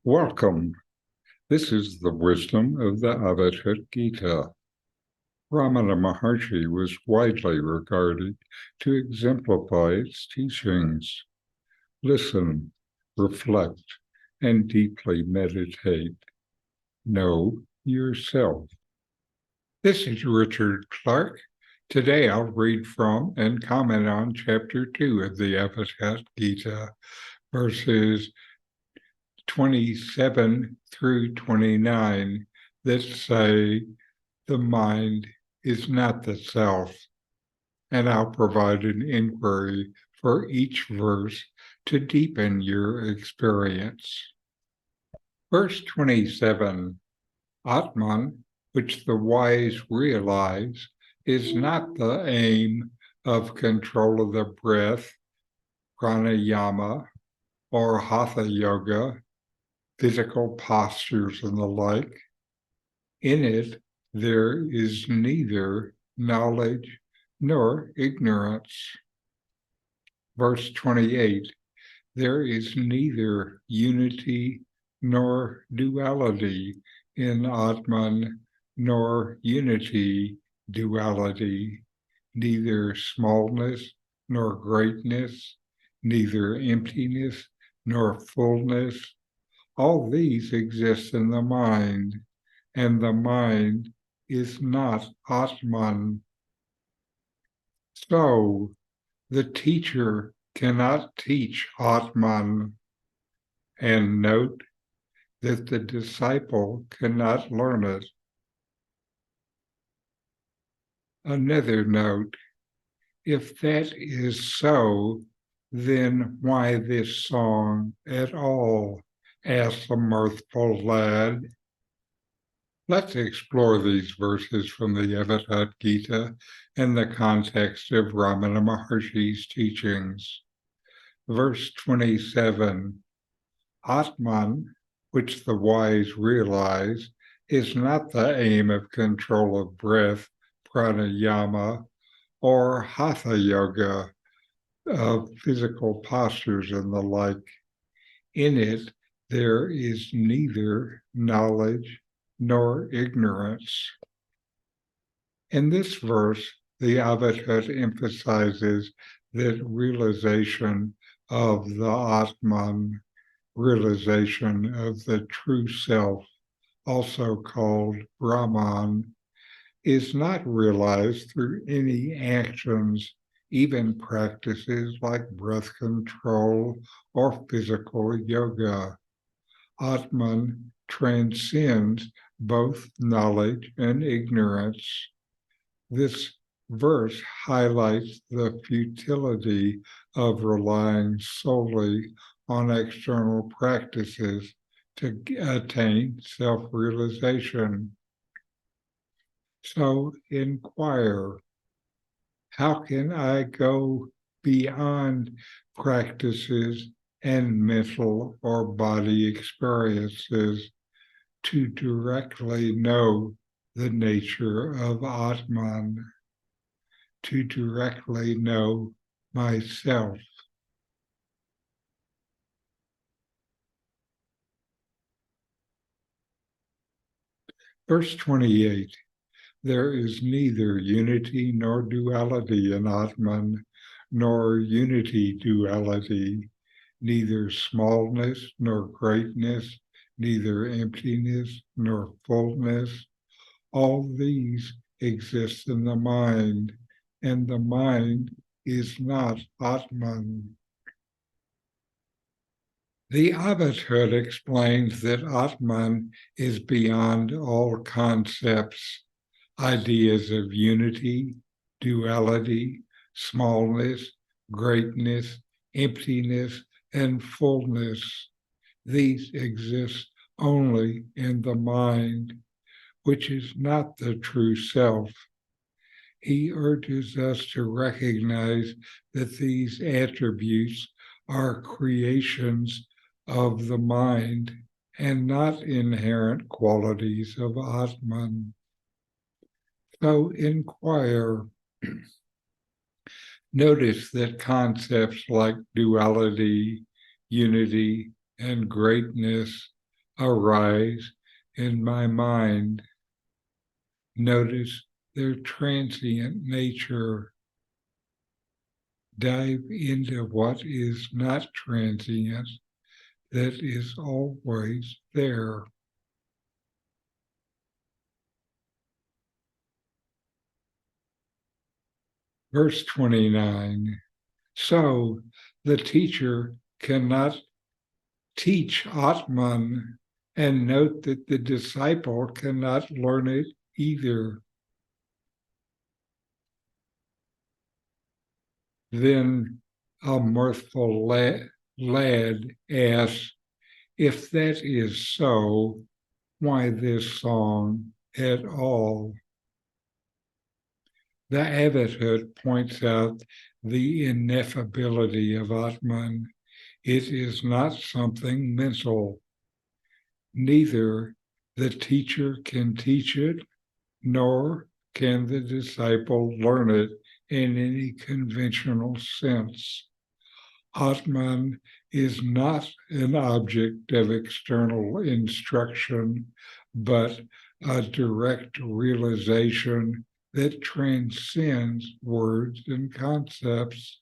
Welcome. This is the wisdom of the Avadhut Gita. Ramana Maharshi was widely regarded to exemplify its teachings. Listen, reflect, and deeply meditate. Know yourself. This is Richard Clarke. Today I'll read from and comment on Chapter 2 of the Avadhut Gita, verses 27 through 29 that say the mind is not the self. And I'll provide an inquiry for each verse to deepen your experience. Verse 27, Atman, which the wise realize, is not the aim of control of the breath, pranayama, or hatha yoga, physical postures and the like. In it, there is neither knowledge nor ignorance. Verse 28, there is neither unity nor duality in Atman, nor unity, duality, neither smallness nor greatness, neither emptiness nor fullness. All these exist in the mind, and the mind is not Atman. So, the teacher cannot teach Atman, and note that the disciple cannot learn it. Another note, if that is so, then why this song at all? Asked the mirthful lad. Let's explore these verses from the Avadhut Gita in the context of Ramana Maharshi's teachings. Verse 27, Atman, which the wise realize, is not the aim of control of breath, pranayama, or hatha yoga, of physical postures and the like. In it, there is neither knowledge nor ignorance. In this verse, the Avadhut emphasizes that realization of the Atman, realization of the true self, also called Brahman, is not realized through any actions, even practices like breath control or physical yoga. Atman transcends both knowledge and ignorance. This verse highlights the futility of relying solely on external practices to attain self-realization. So inquire, how can I go beyond practices and mental or body experiences to directly know the nature of Atman, to directly know myself? Verse 28, there is neither unity nor duality in Atman, nor unity duality, neither smallness nor greatness, neither emptiness nor fullness. All these exist in the mind, and the mind is not Atman. The Avadhut explains that Atman is beyond all concepts, ideas of unity, duality, smallness, greatness, emptiness, and fullness. These exist only in the mind, which is not the true self. He urges us to recognize that these attributes are creations of the mind and not inherent qualities of Atman. So inquire. Notice that concepts like duality, unity, and greatness arise in my mind. Notice their transient nature. Dive into what is not transient, that is always there. Verse 29. So the teacher cannot teach Atman, and note that the disciple cannot learn it either. Then a mirthful lad asks, if that is so, why this song at all? The Avadhut points out the ineffability of Atman. It is not something mental. Neither the teacher can teach it, nor can the disciple learn it in any conventional sense. Atman is not an object of external instruction, but a direct realization that transcends words and concepts.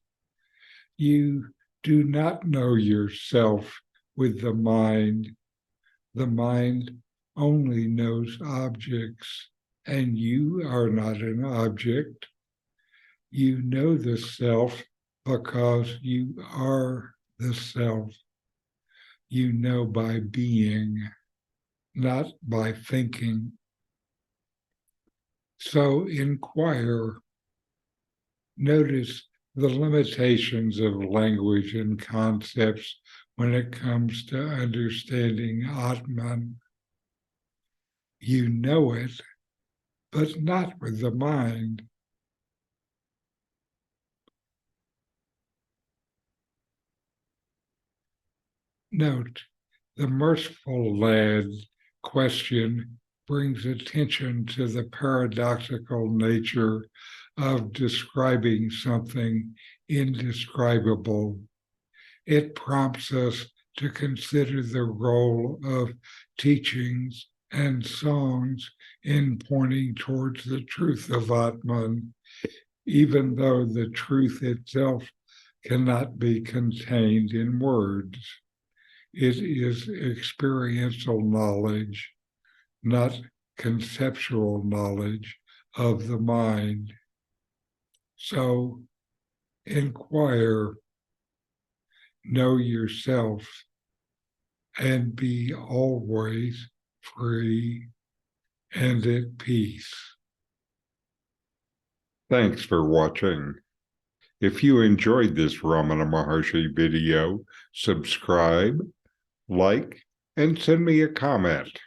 You do not know yourself with the mind. The mind only knows objects, and you are not an object. You know the self because you are the self. You know by being, not by thinking. So inquire. Notice the limitations of language and concepts when it comes to understanding Atman. You know it, but not with the mind. Note, the mirthful lad question brings attention to the paradoxical nature of describing something indescribable. It prompts us to consider the role of teachings and songs in pointing towards the truth of Atman, even though the truth itself cannot be contained in words. It is experiential knowledge, not conceptual knowledge of the mind. So inquire, know yourself, and be always free and at peace. Thanks for watching. If you enjoyed this Ramana Maharshi video, subscribe, like, and send me a comment.